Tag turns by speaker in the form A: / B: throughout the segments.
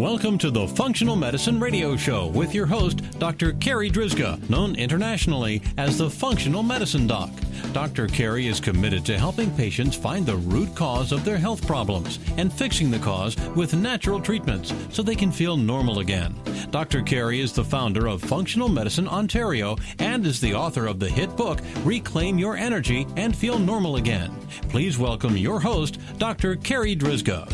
A: Welcome to the Functional Medicine Radio Show with your host, Dr. Carri Drzyzga, known internationally as the Functional Medicine Doc. Dr. Carri is committed to helping patients find the root cause of their health problems and fixing the cause with natural treatments so they can feel normal again. Dr. Carri is the founder of Functional Medicine Ontario and is the author of the hit book, Reclaim Your Energy and Feel Normal Again. Please welcome your host, Dr. Carri Drzyzga.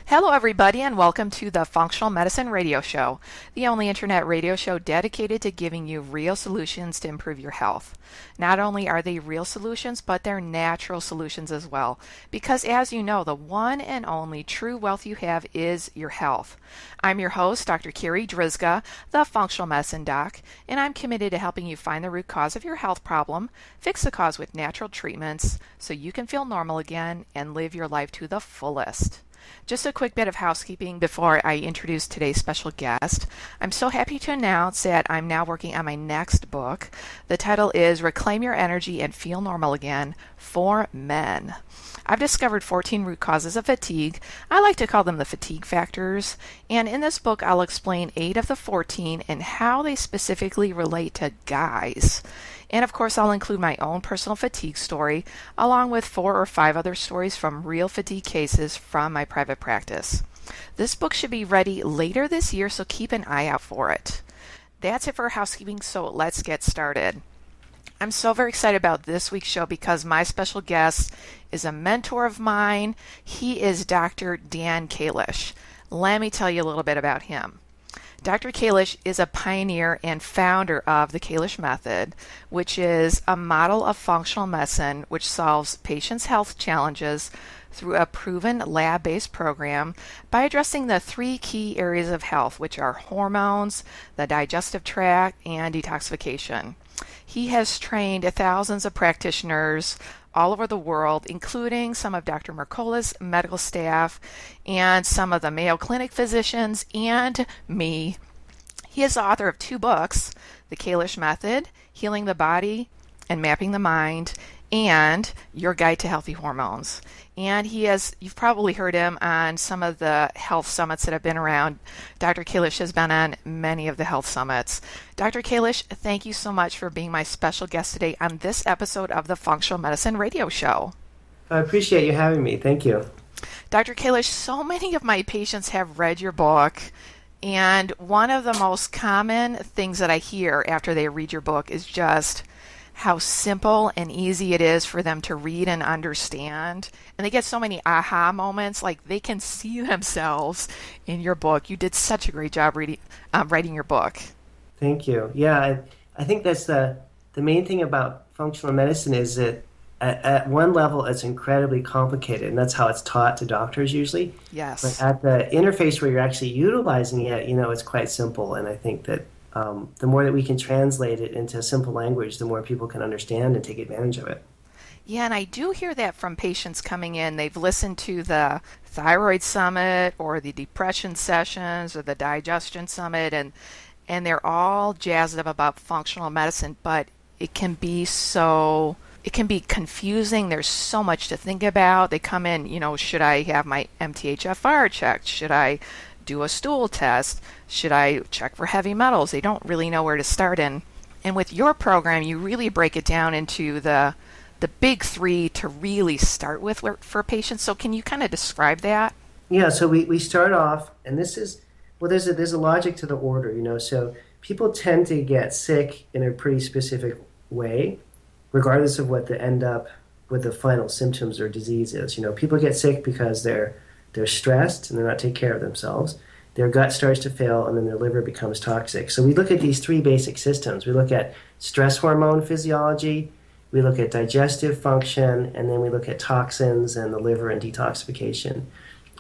B: Hello, everybody, and welcome to the Functional Medicine Radio Show, the only internet radio show dedicated to giving you real solutions to improve your health. Not only are they real solutions, but they're natural solutions as well, because as you know, the one and only true wealth you have is your health. I'm your host, Dr. Carri Drzyzga, the Functional Medicine Doc, and I'm committed to helping you find the root cause of your health problem, fix the cause with natural treatments, so you can feel normal again and live your life to the fullest. Just a quick bit of housekeeping before I introduce today's special guest. I'm so happy to announce that I'm now working on my next book. The title is Reclaim Your Energy and Feel Normal Again for Men. I've discovered 14 root causes of fatigue. I like to call them the fatigue factors. And in this book, I'll explain 8 of the 14 and how they specifically relate to guys. And of course, I'll include my own personal fatigue story, along with 4 or 5 other stories from real fatigue cases from my private practice. This book should be ready later this year, so keep an eye out for it. That's it for housekeeping, so let's get started. I'm so very excited about this week's show because my special guest is a mentor of mine. He is Dr. Dan Kalish. Let me tell you a little bit about him. Dr. Kalish is a pioneer and founder of the Kalish Method, which is a model of functional medicine which solves patients' health challenges through a proven lab-based program by addressing the 3 key areas of health, which are hormones, the digestive tract, and detoxification. He has trained thousands of practitioners all over the world, including some of Dr. Mercola's medical staff and some of the Mayo Clinic physicians and me. He is the author of 2 books, The Kalish Method, Healing the Body and Mapping the Mind, and Your Guide to Healthy Hormones. And you've probably heard him on some of the health summits that have been around. Dr. Kalish has been on many of the health summits. Dr. Kalish, thank you so much for being my special guest today on this episode of the Functional Medicine Radio Show.
C: I appreciate you having me. Thank you.
B: Dr. Kalish, so many of my patients have read your book, and one of the most common things that I hear after they read your book is just how simple and easy it is for them to read and understand. And they get so many aha moments, like they can see themselves in your book. You did such a great job writing your book.
C: Thank you. Yeah, I think that's the main thing about functional medicine is that at one level it's incredibly complicated, and that's how it's taught to doctors usually.
B: Yes.
C: But at the interface where you're actually utilizing it, it's quite simple. And I think that the more that we can translate it into simple language, the more people can understand and take advantage of it.
B: Yeah, and I do hear that from patients coming in. They've listened to the thyroid summit or the depression sessions or the digestion summit, and they're all jazzed up about functional medicine, but it can be confusing. There's so much to think about. They come in, should I have my MTHFR checked? Should I do a stool test? Should I check for heavy metals? They don't really know where to start in. And with your program, you really break it down into the big 3 to really start with for patients. So can you kind of describe that?
C: Yeah, so we start off, and this is, there's a logic to the order, so people tend to get sick in a pretty specific way, regardless of what the final symptoms or disease is. People get sick because they're stressed and they're not taking care of themselves. Their gut starts to fail, and then their liver becomes toxic. So we look at these 3 basic systems. We look at stress hormone physiology, we look at digestive function, and then we look at toxins and the liver and detoxification.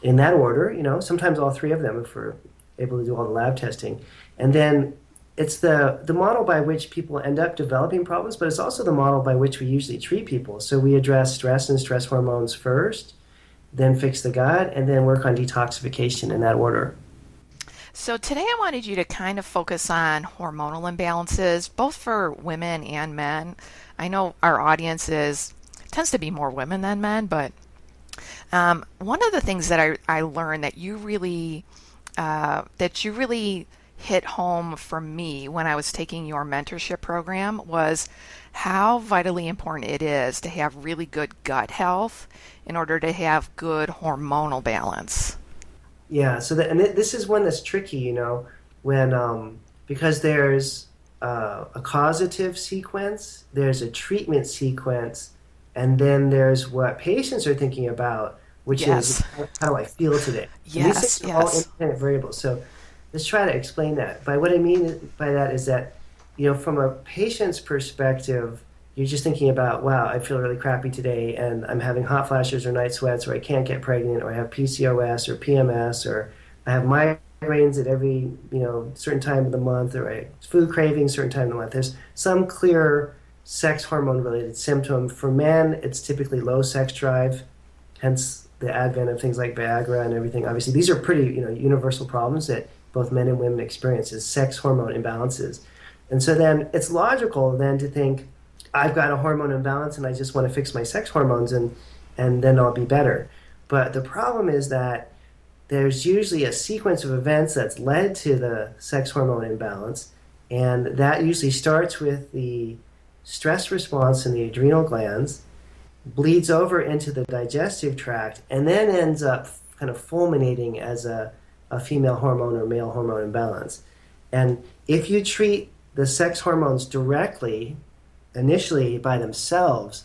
C: In that order, sometimes all 3 of them if we're able to do all the lab testing. And then it's the model by which people end up developing problems, but it's also the model by which we usually treat people. So we address stress and stress hormones first, then fix the gut, and then work on detoxification in that order.
B: So today I wanted you to kind of focus on hormonal imbalances, both for women and men. I know our audience tends to be more women than men, but One of the things that I learned that you really hit home for me when I was taking your mentorship program was how vitally important it is to have really good gut health in order to have good hormonal balance.
C: Yeah, so this is one that's tricky, when because there's a causative sequence, there's a treatment sequence, and then there's what patients are thinking about, which
B: Yes.
C: is how do I feel today? And these
B: Yes,
C: things are all
B: yes.
C: independent variables. So let's try to explain that. By what I mean by that is that, from a patient's perspective, you're just thinking about, wow, I feel really crappy today, and I'm having hot flashes or night sweats, or I can't get pregnant, or I have PCOS or PMS, or I have migraines at every, certain time of the month, or I food cravings certain time of the month. There's some clear sex hormone related symptom. For men, it's typically low sex drive, hence the advent of things like Viagra and everything. Obviously, these are pretty, universal problems that both men and women experience is sex hormone imbalances. And so then it's logical then to think, I've got a hormone imbalance and I just want to fix my sex hormones and then I'll be better. But the problem is that there's usually a sequence of events that's led to the sex hormone imbalance, and that usually starts with the stress response in the adrenal glands, bleeds over into the digestive tract, and then ends up kind of fulminating as a female hormone or male hormone imbalance. And if you treat the sex hormones directly, initially by themselves,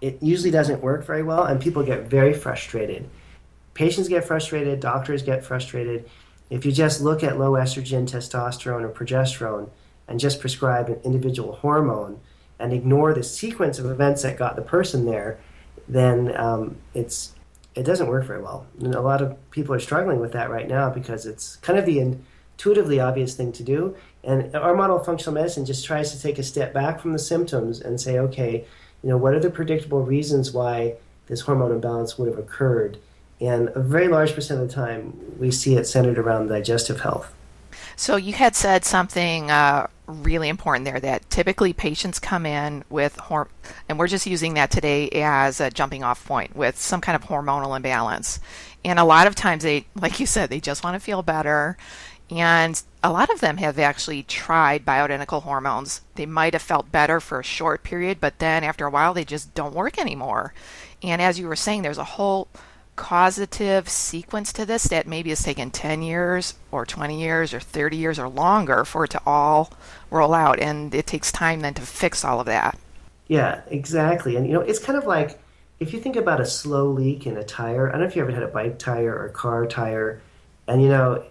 C: it usually doesn't work very well, and people get very frustrated. Patients get frustrated, doctors get frustrated. If you just look at low estrogen, testosterone, or progesterone and just prescribe an individual hormone and ignore the sequence of events that got the person there, then it doesn't work very well. And a lot of people are struggling with that right now because it's kind of the intuitively obvious thing to do. And our model of functional medicine just tries to take a step back from the symptoms and say, okay, what are the predictable reasons why this hormone imbalance would have occurred? And a very large percent of the time, we see it centered around digestive health.
B: So you had said something really important there that typically patients come in with, and we're just using that today as a jumping off point, with some kind of hormonal imbalance. And a lot of times they, like you said, they just want to feel better. And a lot of them have actually tried bioidentical hormones. They might have felt better for a short period, but then after a while they just don't work anymore. And as you were saying, there's a whole causative sequence to this that maybe has taken 10 years or 20 years or 30 years or longer for it to all roll out. And it takes time then to fix all of that.
C: Yeah, exactly. And it's kind of like if you think about a slow leak in a tire. I don't know if you ever had a bike tire or a car tire, and all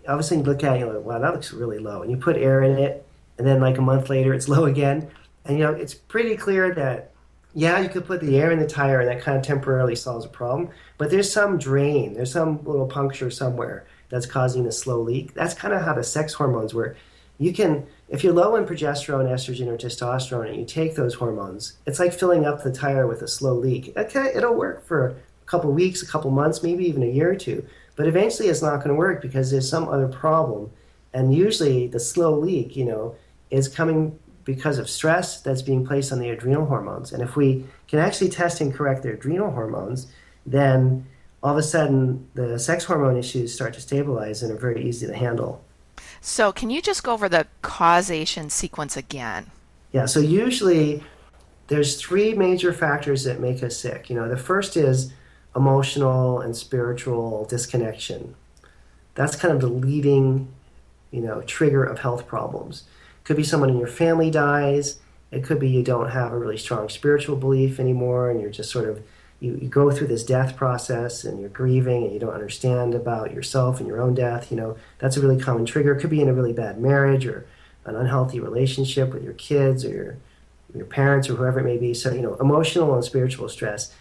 C: of a sudden you look at it, you're like, wow, that looks really low. And you put air in it, and then like a month later it's low again. And it's pretty clear that, yeah, you could put the air in the tire and that kind of temporarily solves a problem, but there's some drain, there's some little puncture somewhere that's causing a slow leak. That's kind of how the sex hormones work. You can, if you're low in progesterone, estrogen, or testosterone, and you take those hormones, it's like filling up the tire with a slow leak. Okay, it'll work for a couple weeks, a couple months, maybe even a year or two, but eventually it's not going to work because there's some other problem. And usually the slow leak, is coming because of stress that's being placed on the adrenal hormones. And if we can actually test and correct the adrenal hormones, then all of a sudden the sex hormone issues start to stabilize and are very easy to handle.
B: So can you just go over the causation sequence again?
C: Yeah, so usually there's three major factors that make us sick. The first is emotional and spiritual disconnection. That's kind of the leading, trigger of health problems. Could be someone in your family dies. It could be you don't have a really strong spiritual belief anymore, and you're just sort of, you go through this death process and you're grieving and you don't understand about yourself and your own death. That's a really common trigger. It could be in a really bad marriage or an unhealthy relationship with your kids or your parents or whoever it may be. So, emotional and spiritual stress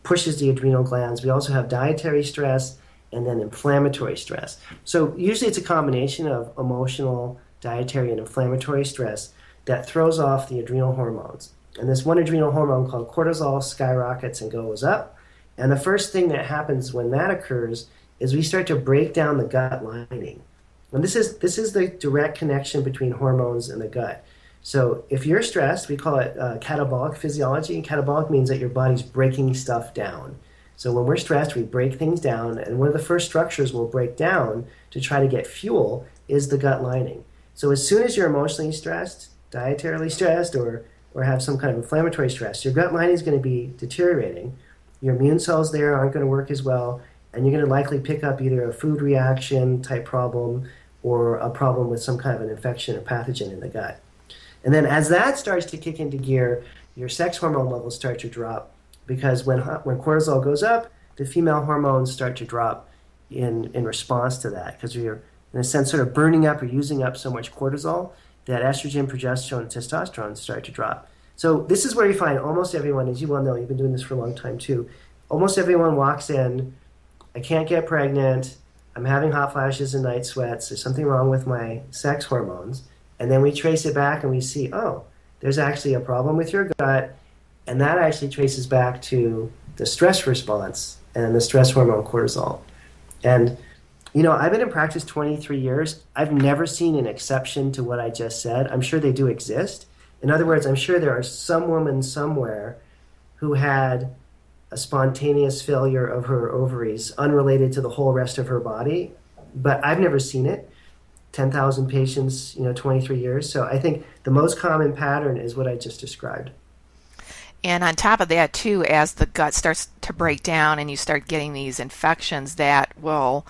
C: pushes the adrenal glands. We also have dietary stress and then inflammatory stress. So usually it's a combination of emotional, dietary, and inflammatory stress that throws off the adrenal hormones. And this one adrenal hormone called cortisol skyrockets and goes up. And the first thing that happens when that occurs is we start to break down the gut lining. And this is the direct connection between hormones and the gut. So if you're stressed, we call it catabolic physiology. And catabolic means that your body's breaking stuff down. So when we're stressed, we break things down, and one of the first structures we'll break down to try to get fuel is the gut lining. So as soon as you're emotionally stressed, dietarily stressed, or have some kind of inflammatory stress, your gut lining is going to be deteriorating. Your immune cells there aren't going to work as well, and you're going to likely pick up either a food reaction type problem or a problem with some kind of an infection or pathogen in the gut. And then as that starts to kick into gear, your sex hormone levels start to drop, because when cortisol goes up, the female hormones start to drop in response to that, because you're, in a sense, sort of burning up or using up so much cortisol that estrogen, progesterone, and testosterone start to drop. So this is where you find almost everyone, as you well know, you've been doing this for a long time too, almost everyone walks in, I can't get pregnant, I'm having hot flashes and night sweats, there's something wrong with my sex hormones, and then we trace it back and we see, oh, there's actually a problem with your gut, and that actually traces back to the stress response and the stress hormone cortisol. And, you know, I've been in practice 23 years. I've never seen an exception to what I just said. I'm sure they do exist. In other words, I'm sure there are some woman somewhere who had a spontaneous failure of her ovaries unrelated to the whole rest of her body, but I've never seen it. 10,000 patients, 23 years. So I think the most common pattern is what I just described.
B: And on top of that, too, as the gut starts to break down and you start getting these infections that will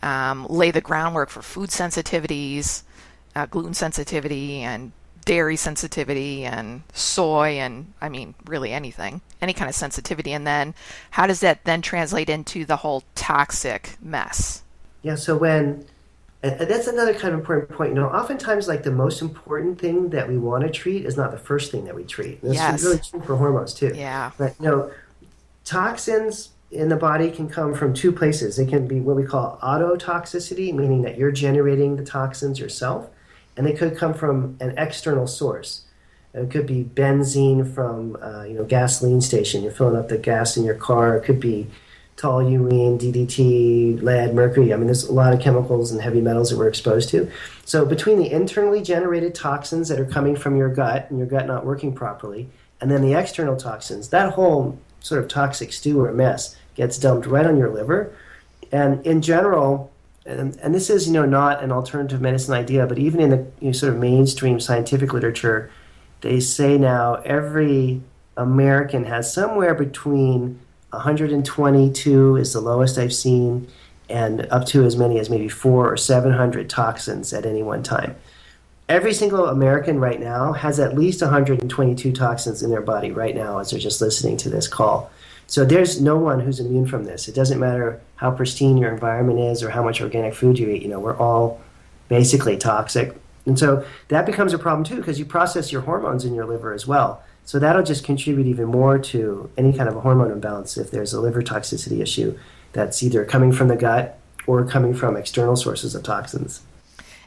B: lay the groundwork for food sensitivities, gluten sensitivity, and dairy sensitivity, and soy, and I mean, really anything, any kind of sensitivity. And then how does that then translate into the whole toxic mess?
C: Yeah, so and that's another kind of important point. Oftentimes, like, the most important thing that we want to treat is not the first thing that we treat. And this is really true for hormones too.
B: Yeah.
C: But toxins in the body can come from two places. They can be what we call autotoxicity, meaning that you're generating the toxins yourself, and they could come from an external source. It could be benzene from gasoline station. You're filling up the gas in your car. It could be toluene, DDT, lead, mercury. I mean, there's a lot of chemicals and heavy metals that we're exposed to. So between the internally generated toxins that are coming from your gut and your gut not working properly, and then the external toxins, that whole sort of toxic stew or mess gets dumped right on your liver. And in general, and this is not an alternative medicine idea, but even in the sort of mainstream scientific literature, they say now every American has somewhere between 122 is the lowest I've seen, and up to as many as maybe 400 or 700 toxins at any one time. Every single American right now has at least 122 toxins in their body right now as they're just listening to this call. So there's no one who's immune from this. It doesn't matter how pristine your environment is or how much organic food you eat. We're all basically toxic. And so that becomes a problem too, because you process your hormones in your liver as well. So that'll just contribute even more to any kind of a hormone imbalance if there's a liver toxicity issue that's either coming from the gut or coming from external sources of toxins.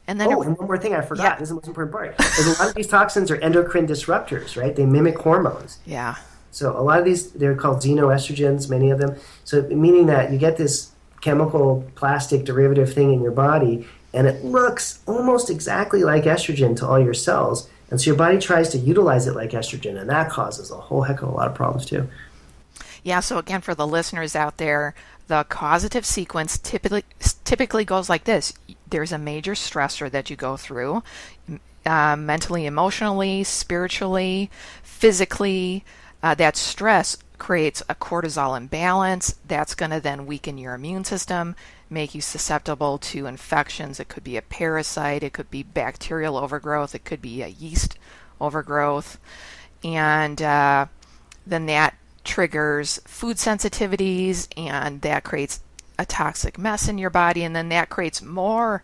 C: And then and one more thing I forgot. Yeah. This is the most important part. Is a lot of these toxins are endocrine disruptors, right? They mimic hormones.
B: Yeah.
C: So a lot of these, they're called xenoestrogens, many of them. So meaning that you get this chemical plastic derivative thing in your body, and it looks almost exactly like estrogen to all your cells. And so your body tries to utilize it like estrogen, and that causes a whole heck of a lot of problems too.
B: Yeah, so again, for the listeners out there, the causative sequence typically goes like this. There's a major stressor that you go through, mentally, emotionally, spiritually, physically. That stress creates a cortisol imbalance. That's going to then weaken your immune system, make you susceptible to infections. It could be a parasite, it could be bacterial overgrowth, it could be a yeast overgrowth, and then that triggers food sensitivities, and that creates a toxic mess in your body, and then that creates more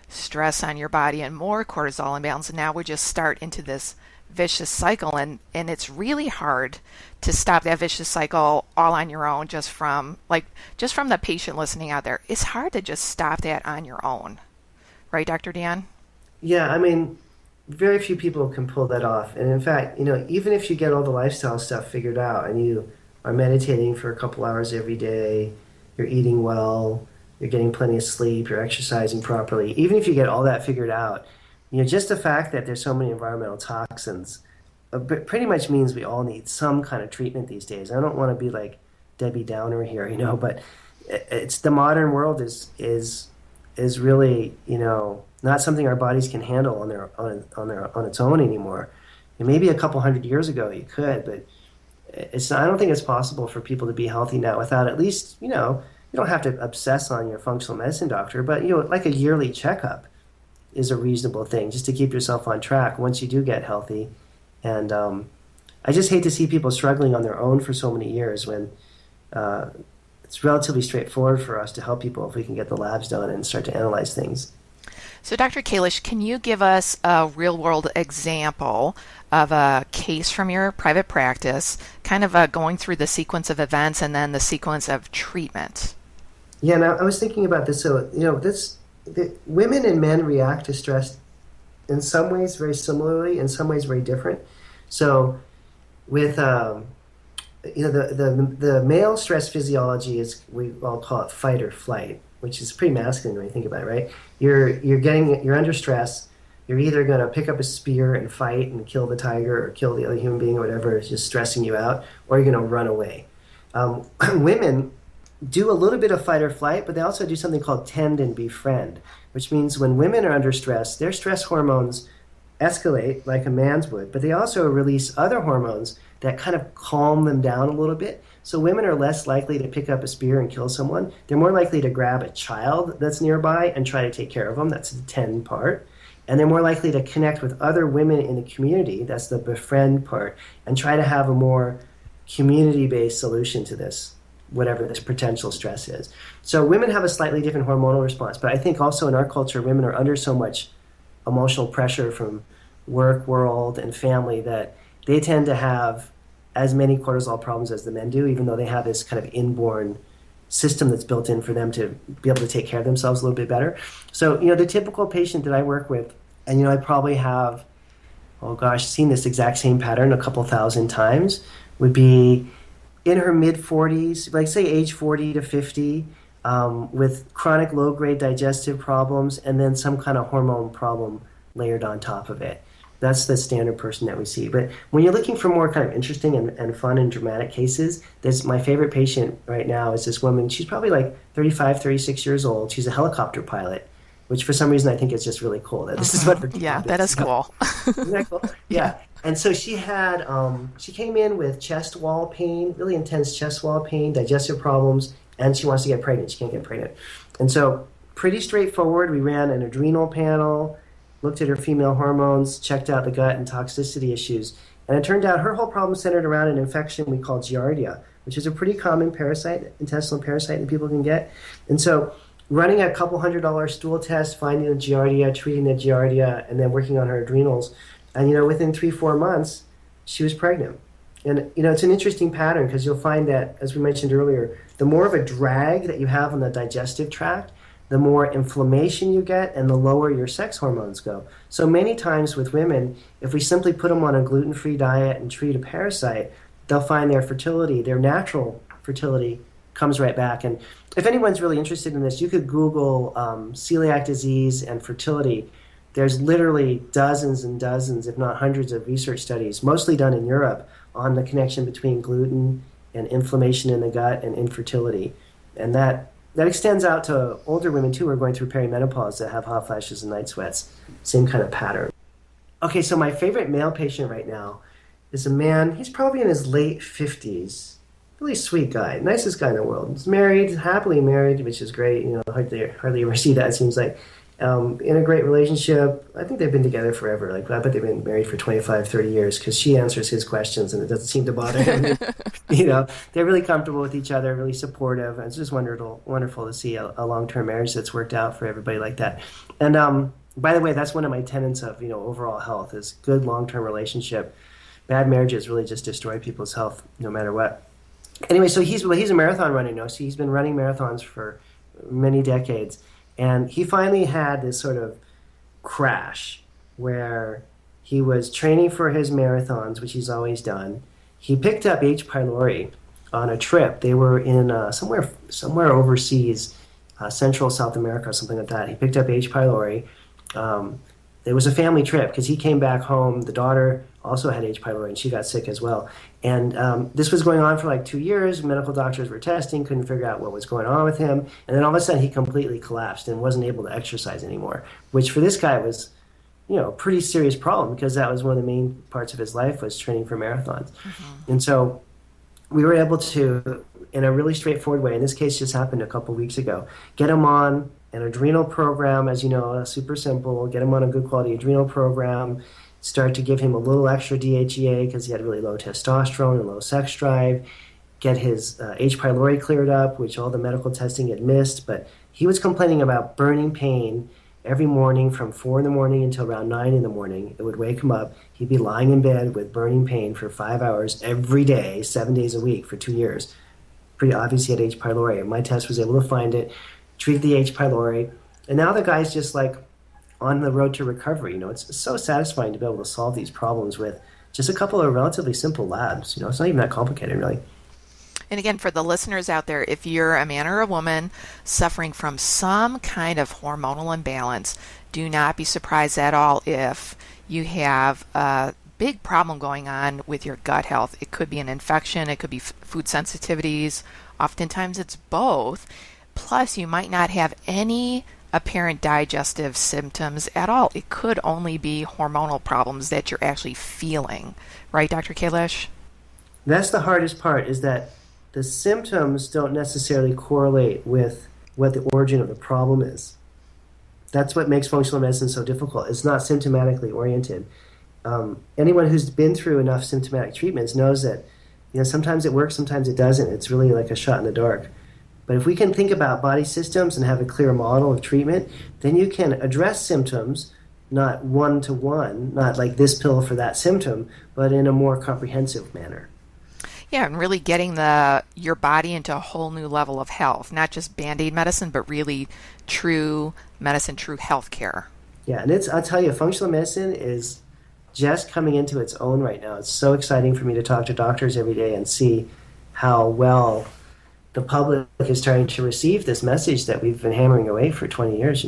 B: stress on your body and more cortisol imbalance, and now we just start into this vicious cycle, and it's really hard to stop that vicious cycle all on your own, just from the patient listening out there. It's hard to just stop that on your own, right, Dr. Dan?
C: Yeah, I mean, very few people can pull that off. And in fact, even if you get all the lifestyle stuff figured out and you are meditating for a couple hours every day, you're eating well, you're getting plenty of sleep, you're exercising properly, even if you get all that figured out, just the fact that there's so many environmental toxins pretty much means we all need some kind of treatment these days. I don't want to be like Debbie Downer here, but it's the modern world is really, not something our bodies can handle on its own anymore. And maybe a couple hundred years ago you could, but I don't think it's possible for people to be healthy now without at least, you don't have to obsess on your functional medicine doctor, but like a yearly checkup is a reasonable thing just to keep yourself on track once you do get healthy. And I just hate to see people struggling on their own for so many years when it's relatively straightforward for us to help people if we can get the labs done and start to analyze things.
B: So, Dr. Kalish, can you give us a real-world example of a case from your private practice, kind of going through the sequence of events and then the sequence of treatment?
C: Yeah, now I was thinking about this. So, women and men react to stress in some ways very similarly, in some ways very different. So, with the male stress physiology is, we all call it fight or flight, which is pretty masculine when you think about it, right? You're under stress. You're either going to pick up a spear and fight and kill the tiger or kill the other human being or whatever is just stressing you out, or you're going to run away. Women do a little bit of fight or flight, but they also do something called tend and befriend, which means when women are under stress, their stress hormones escalate like a man's would, but they also release other hormones that kind of calm them down a little bit. So women are less likely to pick up a spear and kill someone. They're more likely to grab a child that's nearby and try to take care of them. That's the tend part. And they're more likely to connect with other women in the community. That's the befriend part. And try to have a more community-based solution to this, whatever this potential stress is. So women have a slightly different hormonal response. But I think also in our culture, women are under so much emotional pressure from work, world, and family that they tend to have as many cortisol problems as the men do, even though they have this kind of inborn system that's built in for them to be able to take care of themselves a little bit better. So, the typical patient that I work with, and I probably have, seen this exact same pattern a couple thousand times, would be in her mid-40s, like say age 40 to 50, with chronic low-grade digestive problems and then some kind of hormone problem layered on top of it. That's the standard person that we see. But when you're looking for more kind of interesting and fun and dramatic cases, my favorite patient right now is this woman. She's probably like 35, 36 years old. She's a helicopter pilot, which for some reason I think is just really cool. That this is what her job
B: that is cool.
C: Isn't that cool? Yeah. And so she had, she came in with chest wall pain, really intense chest wall pain, digestive problems, and she wants to get pregnant. She can't get pregnant. And so pretty straightforward. We ran an adrenal panel, looked at her female hormones, checked out the gut and toxicity issues. And it turned out her whole problem centered around an infection we call Giardia, which is a pretty common parasite, intestinal parasite that people can get. And so running a couple $100 stool test, finding the Giardia, treating the Giardia, and then working on her adrenals. And, within 3-4 months, she was pregnant. And, it's an interesting pattern because you'll find that, as we mentioned earlier, the more of a drag that you have on the digestive tract, the more inflammation you get and the lower your sex hormones go. So many times with women, if we simply put them on a gluten-free diet and treat a parasite, they'll find their fertility, their natural fertility, comes right back. And if anyone's really interested in this, you could Google celiac disease and fertility. There's literally dozens and dozens, if not hundreds of research studies, mostly done in Europe, on the connection between gluten and inflammation in the gut and infertility. And that extends out to older women, too, who are going through perimenopause that have hot flashes and night sweats. Same kind of pattern. Okay, so my favorite male patient right now is a man. He's probably in his late 50s. Really sweet guy. Nicest guy in the world. He's married, happily married, which is great. Hardly ever see that, it seems like. In a great relationship. I think they've been together forever. I bet they've been married for 25, 30 years because she answers his questions and it doesn't seem to bother him. They're really comfortable with each other, really supportive. And it's just wonderful to see a long-term marriage that's worked out for everybody like that. And by the way, that's one of my tenets of, overall health is good long-term relationship. Bad marriages really just destroy people's health no matter what. Anyway, so he's a marathon runner now. So he's been running marathons for many decades. And he finally had this sort of crash where he was training for his marathons, which he's always done. He picked up H. pylori on a trip. They were in somewhere overseas, Central South America, something like that. He picked up H. pylori. It was a family trip because he came back home. The daughter also had H. pylori, and she got sick as well. And this was going on for like 2 years. Medical doctors were testing, couldn't figure out what was going on with him. And then all of a sudden he completely collapsed and wasn't able to exercise anymore, which for this guy was, a pretty serious problem, because that was one of the main parts of his life, was training for marathons. And so we were able to, in a really straightforward way, and this case just happened a couple weeks ago, get him on an adrenal program, as you know, super simple, get him on a good quality adrenal program, start to give him a little extra DHEA because he had really low testosterone and low sex drive, get his H. pylori cleared up, which all the medical testing had missed, but he was complaining about burning pain every morning from 4 in the morning until around 9 in the morning. It would wake him up. He'd be lying in bed with burning pain for 5 hours every day, 7 days a week for 2 years. Pretty obvious he had H. pylori. And my test was able to find it, treat the H. pylori, and now the guy's just like on the road to recovery. It's so satisfying to be able to solve these problems with just a couple of relatively simple labs. It's not even that complicated, really.
B: And again, for the listeners out there, if you're a man or a woman suffering from some kind of hormonal imbalance, do not be surprised at all if you have a big problem going on with your gut health. It could be an infection, it could be food sensitivities, oftentimes it's both. Plus, you might not have any apparent digestive symptoms at all. It could only be hormonal problems that you're actually feeling. Right, Dr. Kalish?
C: That's the hardest part, is that the symptoms don't necessarily correlate with what the origin of the problem is. That's what makes functional medicine so difficult. It's not symptomatically oriented. Anyone who's been through enough symptomatic treatments knows that sometimes it works, sometimes it doesn't. It's really like a shot in the dark. But if we can think about body systems and have a clear model of treatment, then you can address symptoms, not one-to-one, not like this pill for that symptom, but in a more comprehensive manner.
B: Yeah, and really getting your body into a whole new level of health, not just Band-Aid medicine, but really true medicine, true health care.
C: Yeah, and I'll tell you, functional medicine is just coming into its own right now. It's so exciting for me to talk to doctors every day and see how well the public is starting to receive this message that we've been hammering away for 20 years,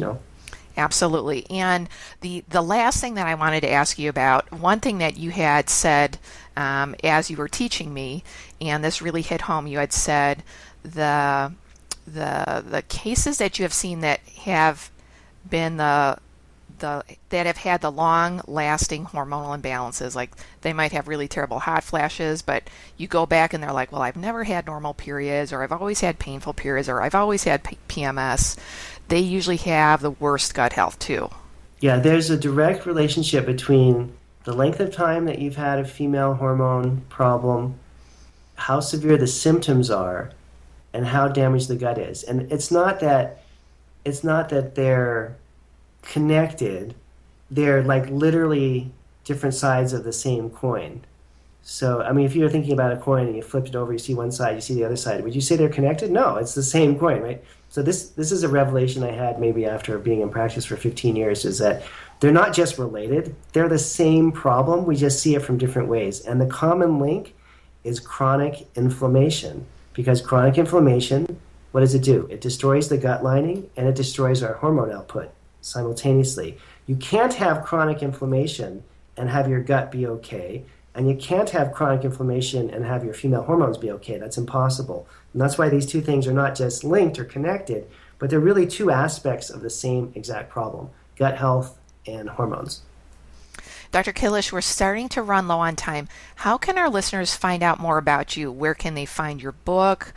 B: Absolutely. And the last thing that I wanted to ask you about, one thing that you had said as you were teaching me, and this really hit home, you had said the cases that you have seen that have been that have had the long-lasting hormonal imbalances, like they might have really terrible hot flashes, but you go back and they're like, well, I've never had normal periods, or I've always had painful periods, or I've always had PMS. They usually have the worst gut health too.
C: Yeah, there's a direct relationship between the length of time that you've had a female hormone problem, how severe the symptoms are, and how damaged the gut is. And it's not that they're connected. They're like literally different sides of the same coin. So, if you're thinking about a coin and you flip it over, you see one side, you see the other side. Would you say they're connected? No, it's the same coin, right? So this is a revelation I had maybe after being in practice for 15 years, is that they're not just related. They're the same problem. We just see it from different ways. And the common link is chronic inflammation, because chronic inflammation, what does it do? It destroys the gut lining and it destroys our hormone output simultaneously. You can't have chronic inflammation and have your gut be okay, and you can't have chronic inflammation and have your female hormones be okay. That's impossible. And that's why these two things are not just linked or connected, but they're really two aspects of the same exact problem: gut health and hormones.
B: Dr. Kalish, we're starting to run low on time. How can our listeners find out more about you? Where can they find your book?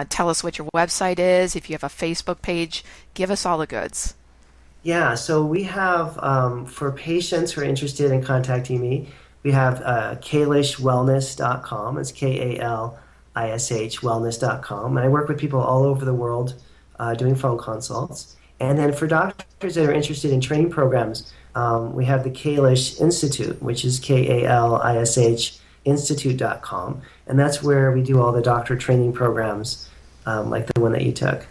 B: Tell us what your website is. If you have a Facebook page, give us all the goods.
C: Yeah, so we have, for patients who are interested in contacting me, we have kalishwellness.com. It's Kalish wellness.com. And I work with people all over the world doing phone consults. And then for doctors that are interested in training programs, we have the Kalish Institute, which is Kalish Institute.com. And that's where we do all the doctor training programs like the one that you took.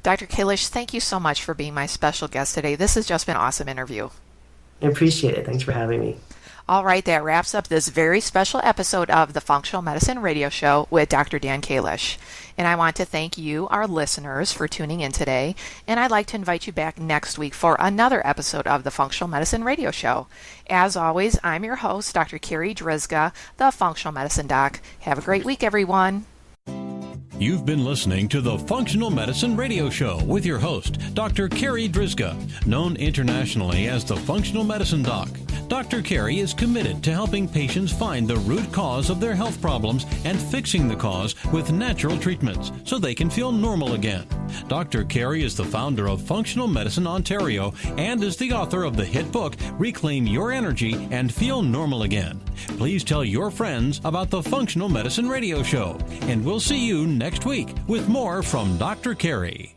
B: Dr. Kalish, thank you so much for being my special guest today. This has just been an awesome interview.
C: I appreciate it. Thanks for having me.
B: All right, that wraps up this very special episode of the Functional Medicine Radio Show with Dr. Dan Kalish. And I want to thank you, our listeners, for tuning in today. And I'd like to invite you back next week for another episode of the Functional Medicine Radio Show. As always, I'm your host, Dr. Carri Drzyzga, the Functional Medicine Doc. Have a great week, everyone.
A: You've been listening to the Functional Medicine Radio Show with your host, Dr. Carri Drzyzga, known internationally as the Functional Medicine Doc. Dr. Carri is committed to helping patients find the root cause of their health problems and fixing the cause with natural treatments so they can feel normal again. Dr. Carri is the founder of Functional Medicine Ontario and is the author of the hit book, Reclaim Your Energy and Feel Normal Again. Please tell your friends about the Functional Medicine Radio Show, and we'll see you next week with more from Dr. Carri.